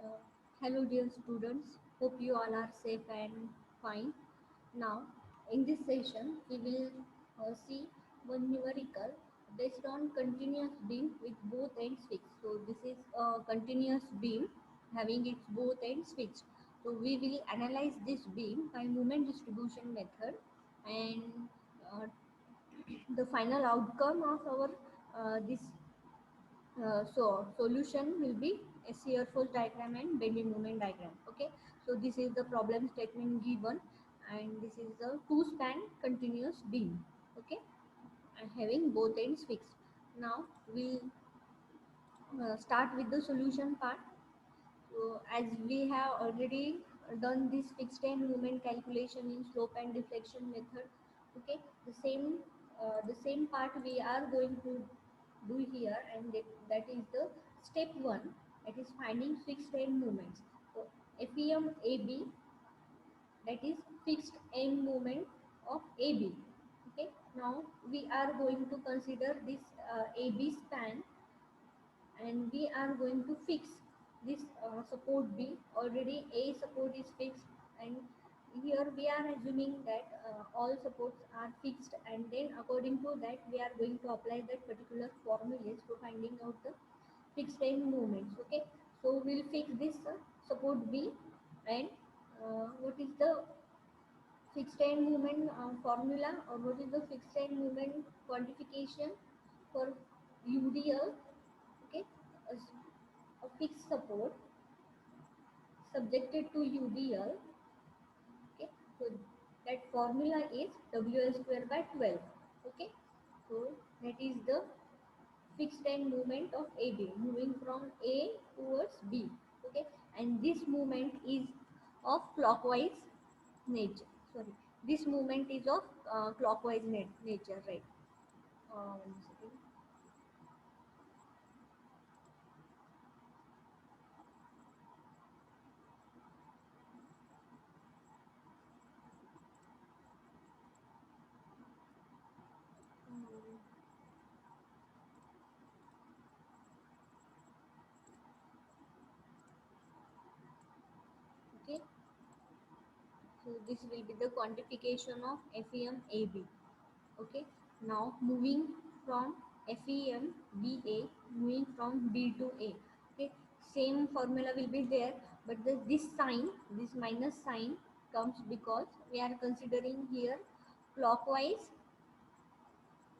Uh, Hello, dear students. Hope you all are safe and fine. Now, in this session, we will see one numerical based on continuous beam with both ends fixed. So, this is a continuous beam having its both ends fixed. So, we will analyze this beam by moment distribution method, and uh, the final outcome of our this solution will be a shear force diagram and bending moment diagram. Okay, so this is the problem statement given, and this is the two span continuous beam. Okay, and having both ends fixed. Now we'll start with the solution part. So as we have already done this fixed end moment calculation in slope and deflection method, okay, the same part we are going to do here, and that is the step one, that is finding fixed end moments. So FEM AB, that is fixed end moment of AB. Okay, now we are going to consider this AB span, and we are going to fix this support B. Already A support is fixed, and here we are assuming that all supports are fixed, and then according to that we are going to apply that particular formulas for finding out the fixed end moments. Okay, so we'll fix this support B, and what is the fixed end moment formula, or what is the fixed end moment quantification for UDL. Okay, a fixed support subjected to UDL. Okay, so that formula is WL square by 12. Okay, so that is the fixed end movement of AB moving from A towards B. Okay, and this movement is of clockwise nature. Sorry, this movement is of clockwise nature, right? 1 second. Um, okay, so this will be the quantification of FEM AB. Okay, now moving from FEM BA, moving from B to A. Okay, same formula will be there, but this sign, this minus sign comes because we are considering here clockwise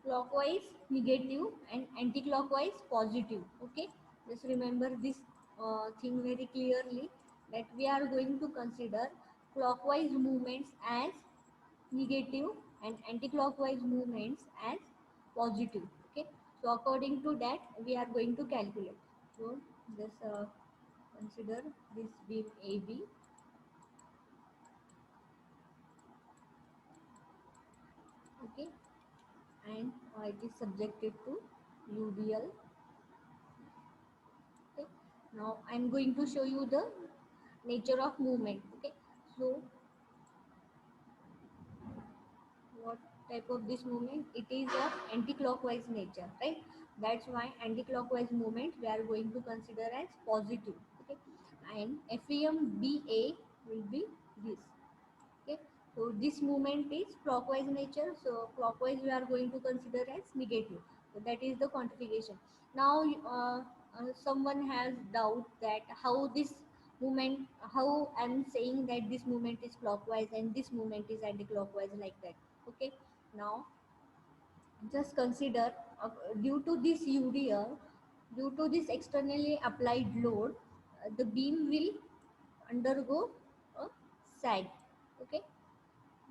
clockwise negative and anti-clockwise positive. Okay, just remember this thing very clearly, that we are going to consider clockwise movements as negative and anti-clockwise movements as positive. Okay, so according to that we are going to calculate. So just consider this beam AB. Okay, and it is subjected to UDL. Okay, now I'm going to show you the nature of movement. Okay, so what type of this movement? It is of anti-clockwise nature, right? That's why anti-clockwise movement we are going to consider as positive. Okay, and FEMBA will be this. Okay, so this movement is clockwise nature, so clockwise we are going to consider as negative. So that is the quantification. Now someone has doubt that how this movement, how I'm saying that this movement is clockwise and this movement is anti-clockwise, like that. Okay, now just consider due to this UDL, due to this externally applied load, the beam will undergo a sag. Okay,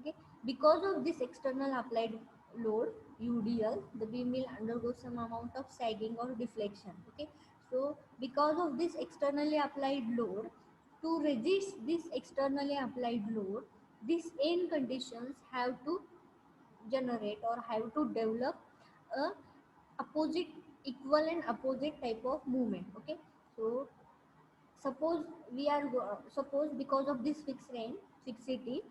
okay, because of this external applied load UDL, the beam will undergo some amount of sagging or deflection. Okay, so because of this externally applied load, to resist this externally applied load, these end conditions have to generate or have to develop a opposite, equal and opposite type of movement. Okay, so suppose suppose because of this fixed range fixity,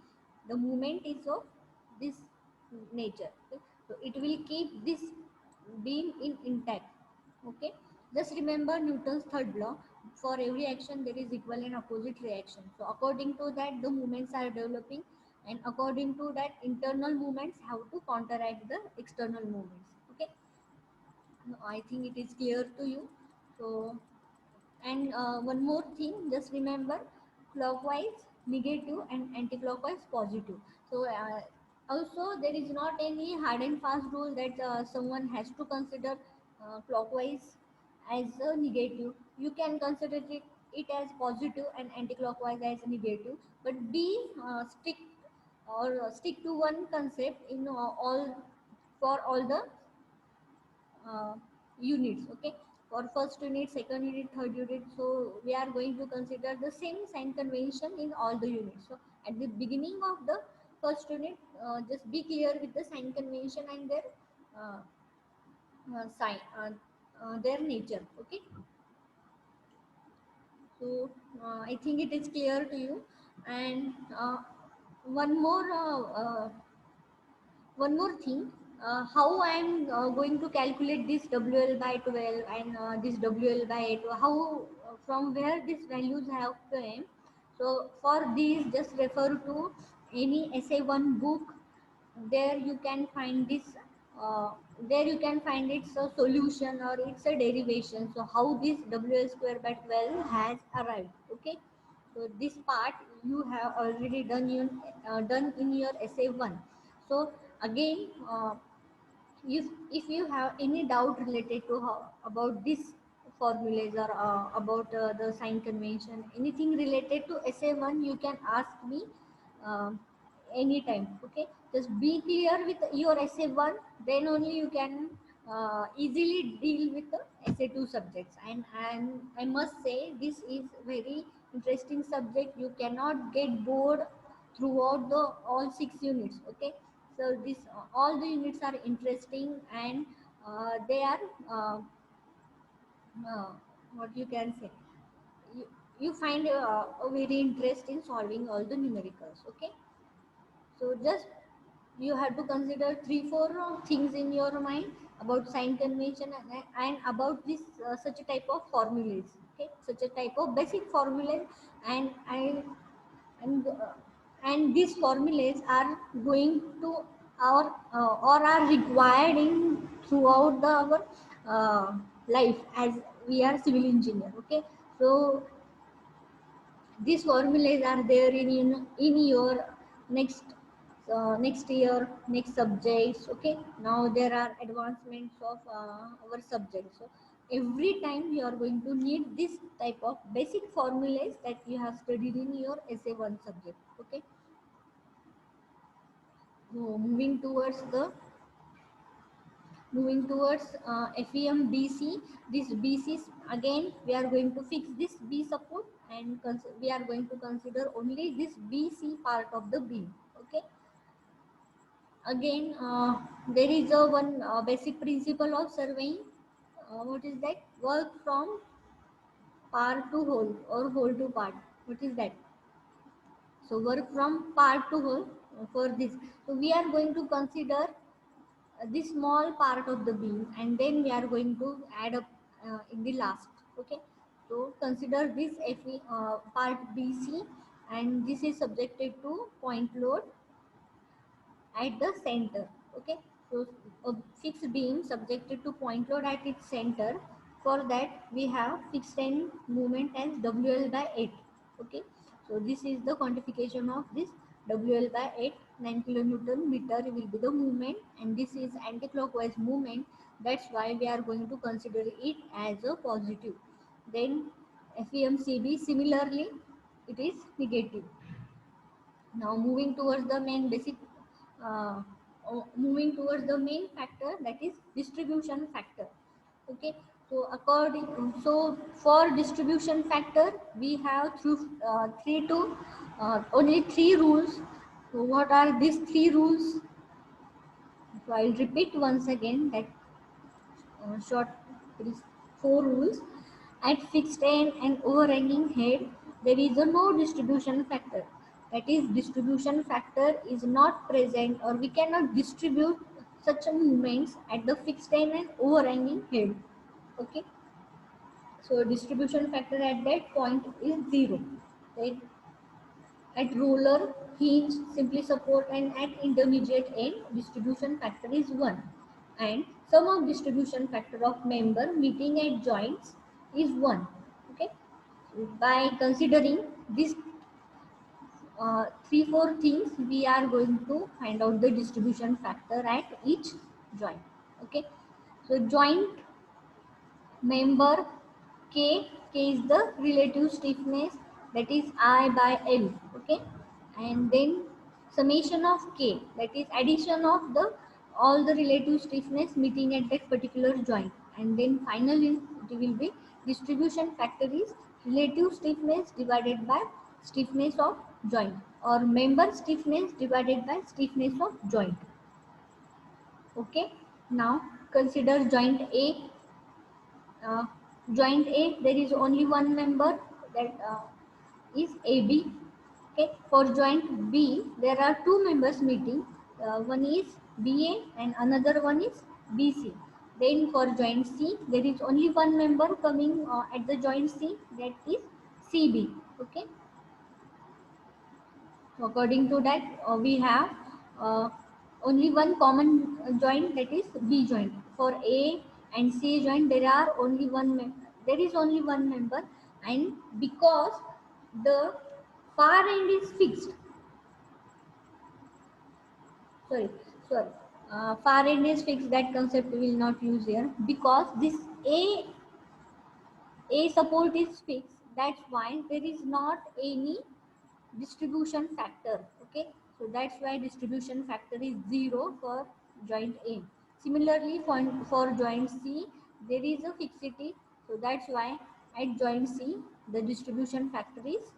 the movement is of this nature. Okay, so it will keep this beam in intact. Okay, just remember Newton's third law, for every action there is equal and opposite reaction. So according to that the movements are developing, and according to that internal movements have to counteract the external movements. Okay, I think it is clear to you. So, and one more thing, just remember, clockwise negative and anti-clockwise positive. So also there is not any hard and fast rule that someone has to consider clockwise as a negative. You can consider it as positive and anti-clockwise as negative, but be strict or stick to one concept in all, for all the uh, units. Okay, for first unit, second unit, third unit, so we are going to consider the same sign convention in all the units. So at the beginning of the first unit, just be clear with the sign convention and their uh, sign their nature. Okay, so I think it is clear to you. And one more one more thing, how I am going to calculate this WL by 12 and this WL by 8, how from where these values have came. So for these, just refer to any SA1 book. There you can find this. Uh, there you can find its a solution or it's a derivation. So how this WL square by 12 has arrived. Okay. So this part you have already done in your essay 1. So again, if you have any doubt related to how about this formulas or about the sign convention, anything related to essay 1, you can ask me um, anytime. Okay, just be clear with your essay 1, then only you can easily deal with the essay 2 subjects. And I must say this is very interesting subject. You cannot get bored throughout the all 6 units. Okay, so this all the units are interesting, and they are uh, uh, what you can say, you, you find a very interest in solving all the numericals. Okay, so just you have to consider 3 4 things in your mind about sign convention, and about this such a type of formulas. Okay, such a type of basic formulas. And and uh, and these formulas are going to our or are required in throughout the our life as we are civil engineer. Okay, so these formulas are there in your next next year, next subjects. Okay, now there are advancements of our subjects. So every time you are going to need this type of basic formulas that you have studied in your essay 1 subject. Okay, so moving towards FEM BC. This BC, again we are going to fix this B support, and we are going to consider only this BC part of the beam. Okay, again there is a one basic principle of surveying. What is that? Work from part to whole or whole to part. What is that? So work from part to whole for this. So we are going to consider this small part of the beam, and then we are going to add up in the last. Okay, so consider this part BC, and this is subjected to point load at the center. Okay, so a fixed beam subjected to point load at its center. For that we have fixed end moment as WL by 8. Okay, so this is the quantification of this WL by 8. 9 kilonewton meter will be the movement, and this is anti-clockwise movement. That's why we are going to consider it as a positive. Then FEMCB, similarly it is negative. Now uh, moving towards the main factor, that is distribution factor. Okay, so for distribution factor we have through three to only three rules. So what are these three rules? So I'll repeat once again that short, there is four rules. At fixed end and overhanging head, there is a no distribution factor. That is, distribution factor is not present, or we cannot distribute such movements at the fixed end and overhanging head. Okay. So distribution factor at that point is 0. Then at roller, hinge, simply support and at intermediate end, distribution factor is 1. And sum of distribution factor of member meeting at joints is 1. Okay. By considering these 3-4 things, we are going to find out the distribution factor at each joint. Okay. So joint member K, K is the relative stiffness, that is I by L, okay, and then summation of K, that is addition of the all the relative stiffness meeting at that particular joint, and then finally it will be distribution factor is relative stiffness divided by stiffness of joint, or member stiffness divided by stiffness of joint. Okay, now consider joint A. uh, Joint A, there is only one member, that is AB. Okay. For joint B, there are two members meeting. One is BA and another one is BC. Then for joint C, there is only one member coming at the joint C, that is CB. Okay. So according to that, we have uh, only one common joint, that is B joint. For A and C joint, there is only one member, and because the far end is fixed, sorry, sorry, far end is fixed. That concept we will not use here, because this A support is fixed. That's why there is not any distribution factor. Okay, so that's why distribution factor is 0 for joint A. Similarly, for joint C, there is a fixity, so that's why at joint C the distribution factor is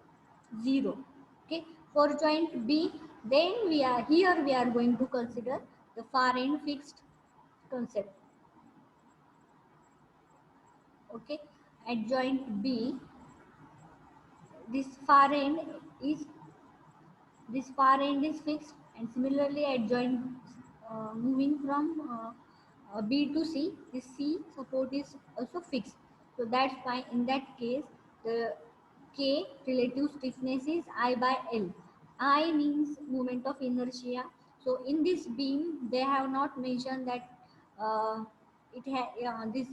0. Okay, for joint B, then we are going to consider the far end fixed concept. Okay, at joint B, this far end is this far end is fixed, and similarly at joint moving from B to C, this C support is also fixed. So that's why in that case the K relative stiffness is I by L. I means moment of inertia. So in this beam they have not mentioned that this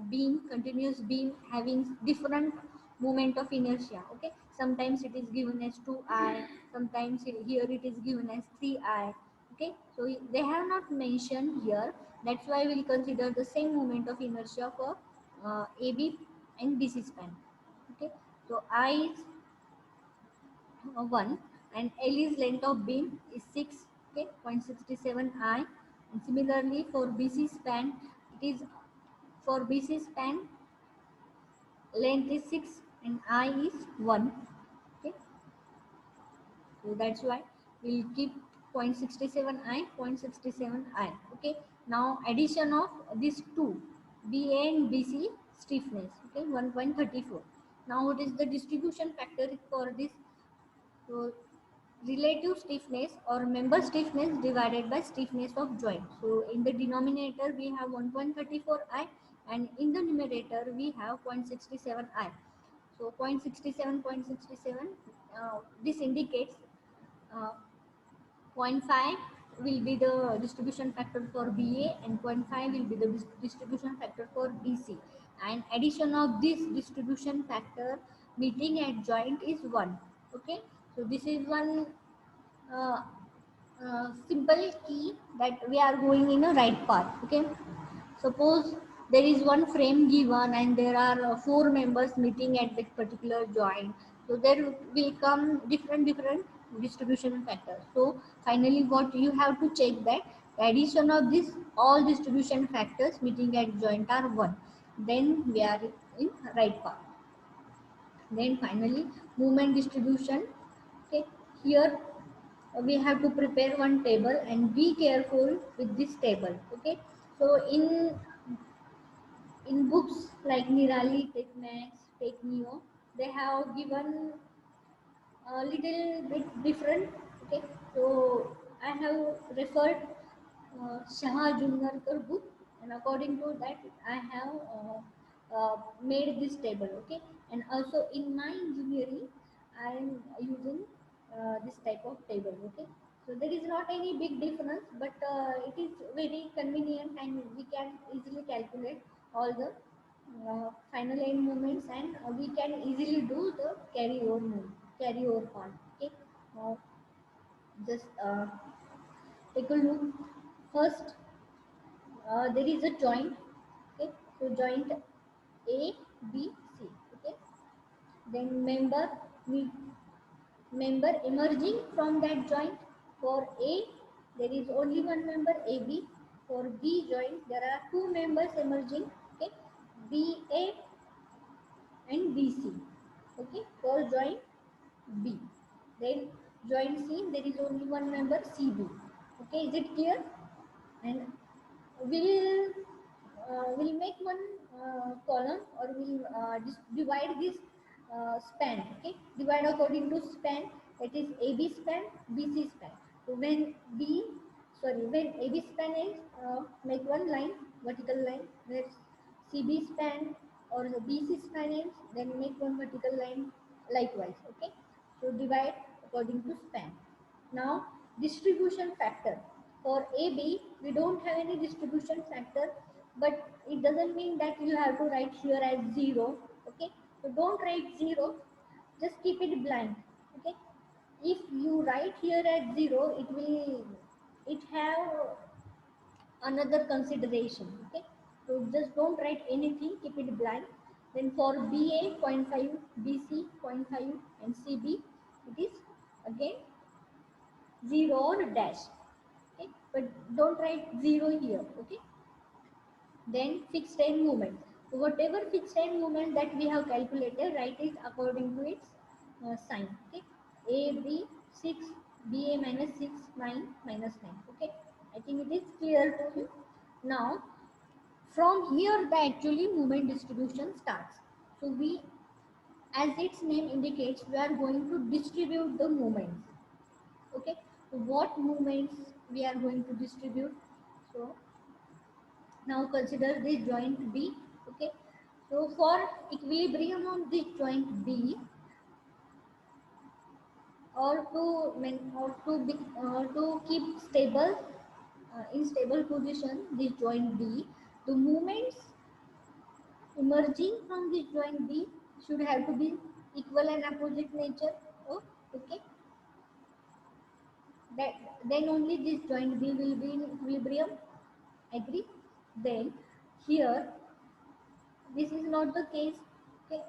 beam, continuous beam having different moment of inertia. Okay, sometimes it is given as 2I, sometimes here it is given as 3I. Okay, so they have not mentioned here, that's why we'll consider the same moment of inertia for AB and BC span. Okay, so I is 1 and L is length of beam is 6, okay, 0.67 I, and similarly for BC span, it is for BC span length is 6 and I is 1. Okay, so that's why we'll keep 0.67 I, 0.67 I. Okay, now addition of these two, BA and BC stiffness, okay, 1.34. Now what is the distribution factor for this? So relative stiffness or member stiffness divided by stiffness of joint. So in the denominator we have 1.34 I, and in the numerator we have 0.67 I. So 0.67, 0.67, this indicates uh, zero point 0.5 will be the distribution factor for BA and 0.5 will be the distribution factor for BC, and addition of this distribution factor meeting at joint is 1. Okay, so this is one uh, simple key that we are going in a right path. Okay, suppose there is one frame given and there are four members meeting at that particular joint, so there will come different distribution factors. So finally what you have to check that the addition of this all distribution factors meeting at joint are 1, then we are in right path. Then finally movement distribution. Okay, here we have to prepare one table and be careful with this table. Okay, so in books like Nirali, TechMax, TechNeo, they have given a little bit different. Okay, so I have referred Shah Jungarkar book, and according to that, I have made this table. Okay, and also in my engineering I am using this type of table. Okay, so there is not any big difference, but it is very convenient and we can easily calculate all the final end movements, and we can easily do the carry over part. Okay, now just take a look. First, there is a joint. Okay, so joint A, B, C. Okay, then member emerging from that joint. For A, there is only one member AB. For B joint, there are two members emerging. Okay, BA and BC. Okay, for joint B. Then joint C, there is only one member CB. Okay, is it clear? And we'll make one column, or we'll divide this span. Okay, divide according to span, that is AB span, BC span. So when AB span is, make one line, vertical line. Where CB span or the BC span ends, then make one vertical line likewise. Okay, so divide according to span. Now, distribution factor. For AB, we don't have any distribution factor, but it doesn't mean that you have to write here as 0. Okay, so don't write 0, just keep it blank. Okay, if you write here as 0, it have another consideration. Okay, so just don't write anything, keep it blank. Then for BA, 0.5, BC, 0.5, and CB, it is again 0 or dash. Okay, but don't write 0 here. Okay, then fixed end moment. So whatever fixed end moment that we have calculated, write it according to its sign. Okay, A, B, 6, BA minus 6, 9, minus 9. Okay, I think it is clear to you. Now, from here the actually moment distribution starts. So we, as its name indicates, we are going to distribute the moments. Okay, so what moments we are going to distribute? So now consider this joint B. Okay, so for equilibrium of this joint B, or to keep stable, in stable position this joint B, the moments emerging from this joint B should have to be equal and opposite nature. Oh, okay, that then only this joint B will be in equilibrium. Agree? Then here this is not the case. Okay,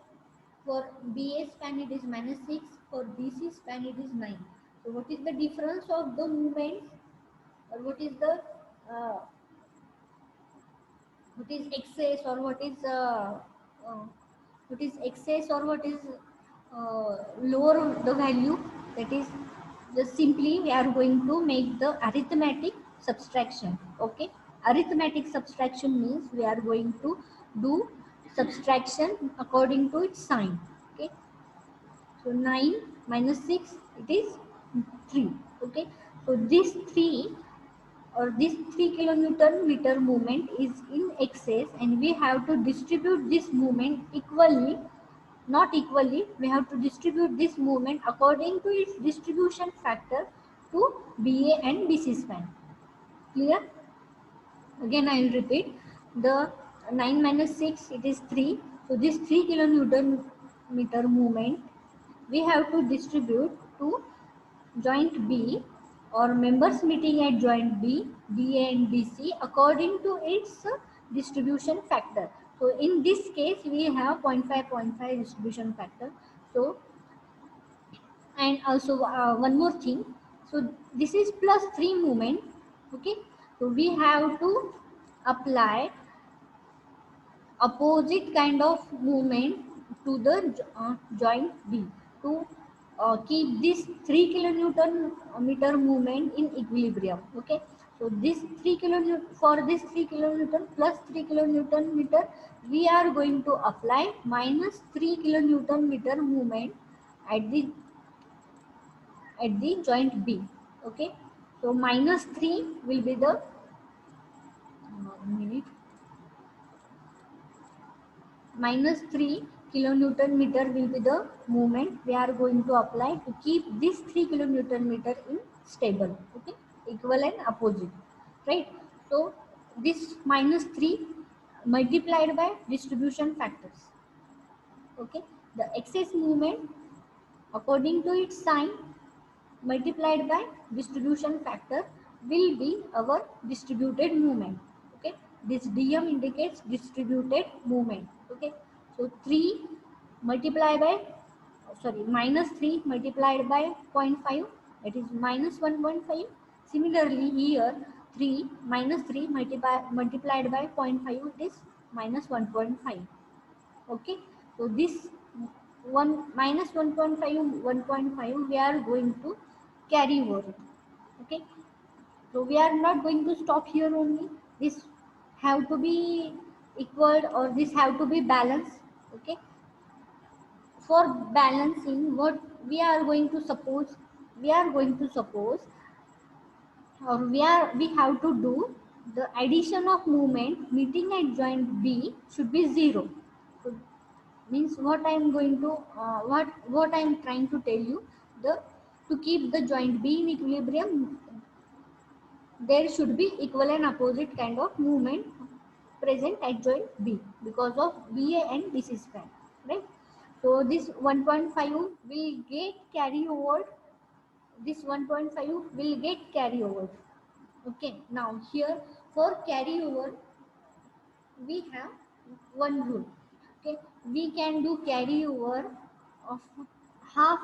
for BA span it is -6, for BC span it is 9. So what is the difference of the movements, or uh, what is excess, or uh, what is excess, or what is lower the value? That is just simply we are going to make the arithmetic subtraction. Okay, arithmetic subtraction means we are going to do subtraction according to its sign. Okay, so 9 minus 6, it is 3. Okay, so this 3, or this 3 kilonewton meter movement is in excess, and we have to distribute this movement equally, not equally, we have to distribute this movement according to its distribution factor to BA and BC span. Clear? Again I will repeat. The 9 minus 6, it is 3. So this 3 kilonewton meter movement we have to distribute to joint B, or members meeting at joint B, BA and BC, according to its distribution factor. So in this case we have 0.5 distribution factor. So, and also one more thing, so this is plus 3 movement. Okay, so we have to apply opposite kind of movement to the joint B to keep this 3 kilonewton meter movement in equilibrium. Okay, so this 3 kilonewton, for this 3 kilonewton plus 3 kilonewton meter, we are going to apply minus 3 kilonewton meter movement at the joint B. Okay, so minus 3 will be the minute. minus 3 kilonewton meter will be the moment we are going to apply to keep this 3 kilonewton meter in stable. Okay, equal and opposite, right? So this minus 3 multiplied by distribution factors. Okay, the excess movement according to its sign multiplied by distribution factor will be our distributed movement. Okay, this dm indicates distributed movement. Okay, so 3 multiplied by minus 3 multiplied by zero point 0.5, that is minus 1.5. Similarly here 3 minus 3 multiplied by zero point 0.5, it is minus 1.5. Okay, so this 1 minus 1.5 1.5 we are going to carry over it. Okay, so we are not going to stop here only. This have to be equal or this have to be balanced. Okay, for balancing, what we are going to suppose, we are going to suppose or we have to do the addition of movement meeting at joint B should be 0. So means what I am going to what I am trying to tell you, the to keep the joint B in equilibrium there should be equal and opposite kind of movement present at joint B because of BA and BC span, right? So this 1.5 will get carry over, this 1.5 will get carry over. Okay, now here for carry over we have one rule. Okay, we can do carry over of half.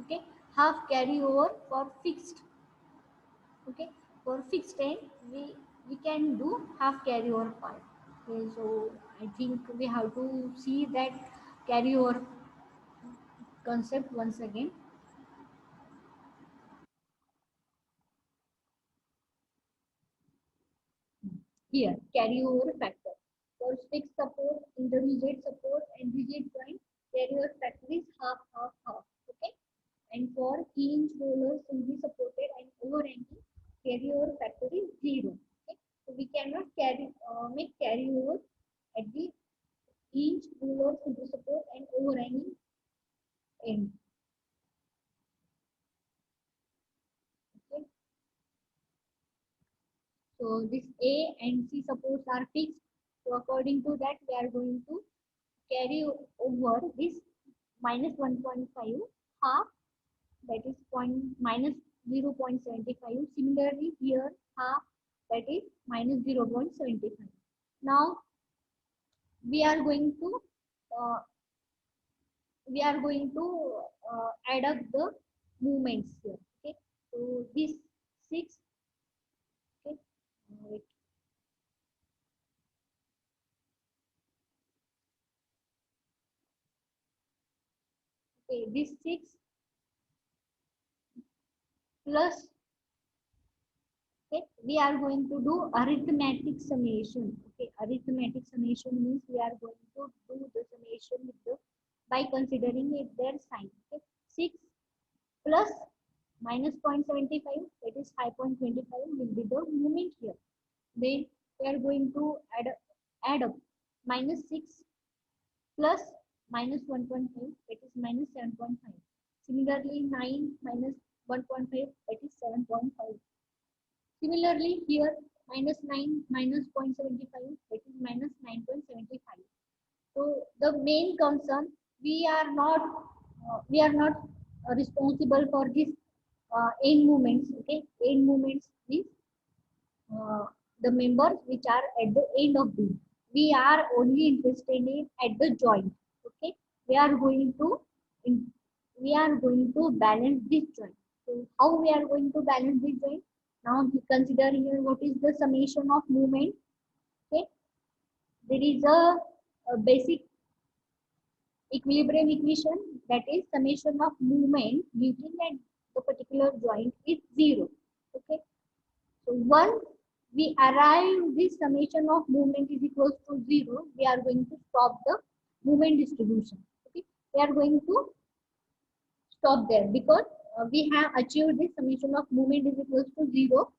Okay, half carry over for fixed. Okay, for fixed end we can do half carry over part. Okay, so I think we have to see that carry over concept once again. Here, carryover factor. For fixed support, intermediate support, and rigid joint, carryover factor is half, half, half. Okay. And for hinge rollers, simply supported and overhanging, carryover factor is 0. Okay. So we cannot make carryover at the hinge roller, simply support, and overhanging end. Okay. So this A and C supports are fixed. So according to that, we are going to carry over this minus 1.5 half, that is point minus 0.75. Similarly here half, that is minus 0.75. Now we are going to uh, add up the movements here. Okay, so this 6. Okay, wait. Okay, this 6 plus, okay, we are going to do arithmetic summation. Okay, arithmetic summation means we are going to do the summation with the by considering it their sign. Okay, 6 plus minus 0.75, that is 5.25 will be the moment here. Then we are going to add up minus 6 plus minus 1.5, that is minus 7.5. Similarly 9 minus 1.5, that is 7.5. Similarly, here minus 9 minus 0.75, that is minus 9.75. So the main concern, we are not responsible for this end movements. Okay, end movements means uh, the members which are at the end of the. We are only interested in at the joint. Okay, we are going to in, we are going to balance this joint. So how we are going to balance this joint? Now we consider here what is the summation of movement. Okay, there is a basic equilibrium equation, that is summation of movement meeting at the particular joint is 0. Okay, so once we arrive this summation of movement is equals to 0, we are going to stop the movement distribution. Okay, we are going to stop there because we have achieved this summation of movement is equals to 0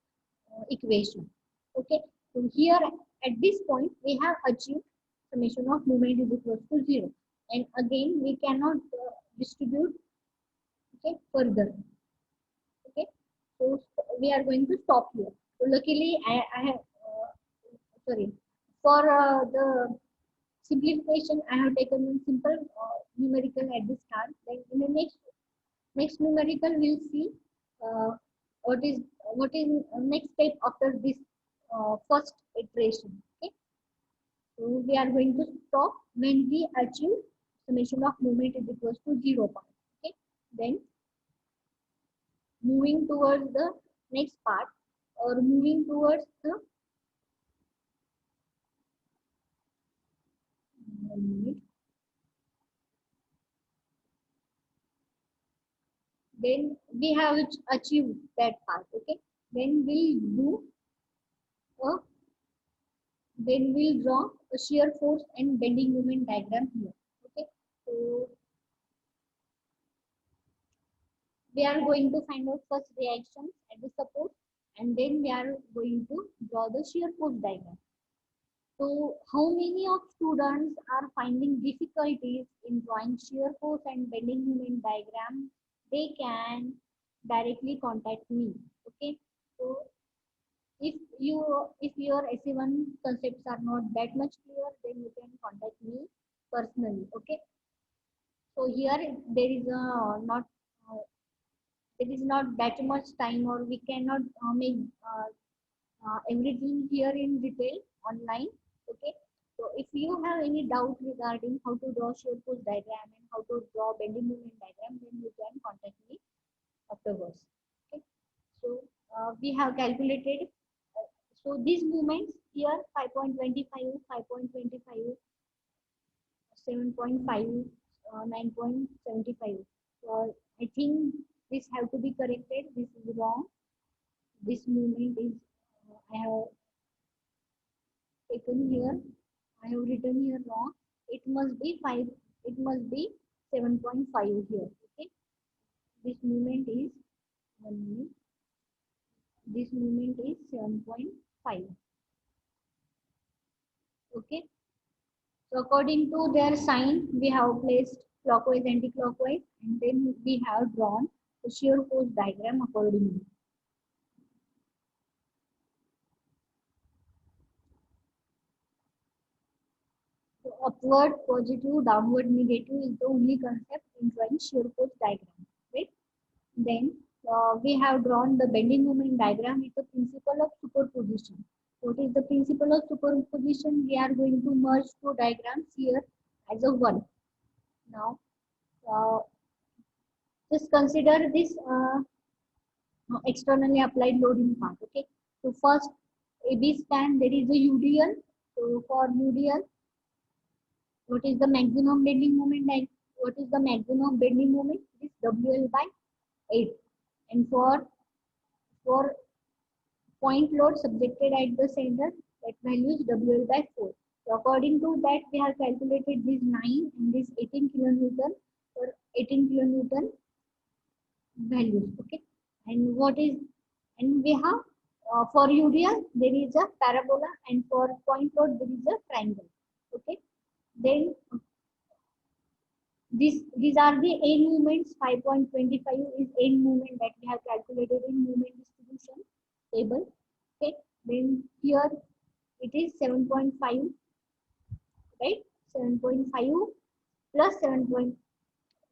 equation. Okay, so here at this point we have achieved summation of movement is equals to 0. And again, we cannot distribute, okay, further. Okay, so we are going to stop here. So luckily, I have, sorry, for the simplification, I have taken one simple numerical at the start. Then in the next numerical, we'll see uh, what is next step after this first iteration. Okay, so we are going to stop when we achieve summation of movement is equals to 0 point. Okay, then moving towards the next part, or moving towards the 1 minute. Then we have achieved that part. Okay, then we'll do a then we'll draw a shear force and bending moment diagram here. Okay, so we are going to find out first reactions at the support, and then we are going to draw the shear force diagram. So how many of students are finding difficulties in drawing shear force and bending moment diagram? They can directly contact me. Okay, so if your SE1 concepts are not that much clear, then you can contact me personally. Okay, so here there is not uh, there is not that much time, or we cannot make everything here in detail online. Okay, so if you have any doubt regarding how to draw shear force diagram and how to draw bending moment diagram, then you can contact me afterwards. Okay, so we have calculated. So these movements here 5.25, 5.25, 7.5, 9.75. So I think this have to be corrected. This is wrong. This movement is I have taken here. I have written here wrong. It must be 5. It must be 7.5 here. Okay. This movement is 1 minute. This movement is 7.5. Okay. So according to their sign, we have placed clockwise, anti-clockwise, and then we have drawn the shear force diagram accordingly. So upward positive, downward negative is the only concept in drawing shear force diagram, right? Then we have drawn the bending moment diagram with the principle of superposition. What is the principle of superposition? We are going to merge two diagrams here as a one. Now, uh, just consider this externally applied loading part. Okay. So first AB span, there is a UDL. So for UDL, what is the maximum bending moment? Like what is the maximum bending moment? It is WL by 8. And for point load subjected at the center, that value is WL by 4. So according to that, we have calculated this 9 and this 18 kilonewton for 18 kilonewton values. Okay, and what is and we have for UDL there is a parabola, and for point load there is a triangle. Okay, then these are the end movements. 5.25 is end movement that we have calculated in movement distribution table. Okay, then here it is 7.5, right? 7.5 plus 7 point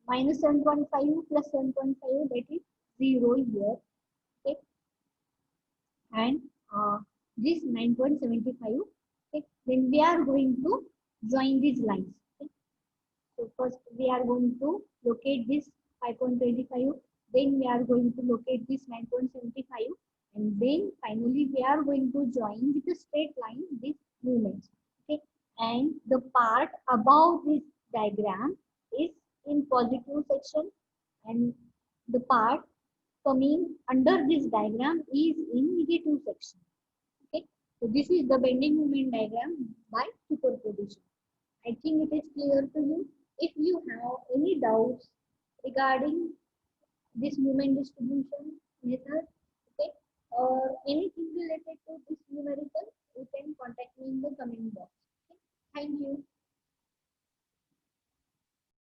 minus 7.5 plus 7.5, that is 0 here. Okay, and this 9.75. Okay, then we are going to join these lines. Okay, so first we are going to locate this 5.25, then we are going to locate this 9.75, and then finally we are going to join with a straight line these movements. Okay, and the part above this diagram is in positive section, and the part coming under this diagram is in negative section. Okay, so this is the bending moment diagram by superposition. I think it is clear to you. If you have any doubts regarding this moment distribution method, okay, or anything related to this numerical, you can contact me in the comment box. Okay. Thank you.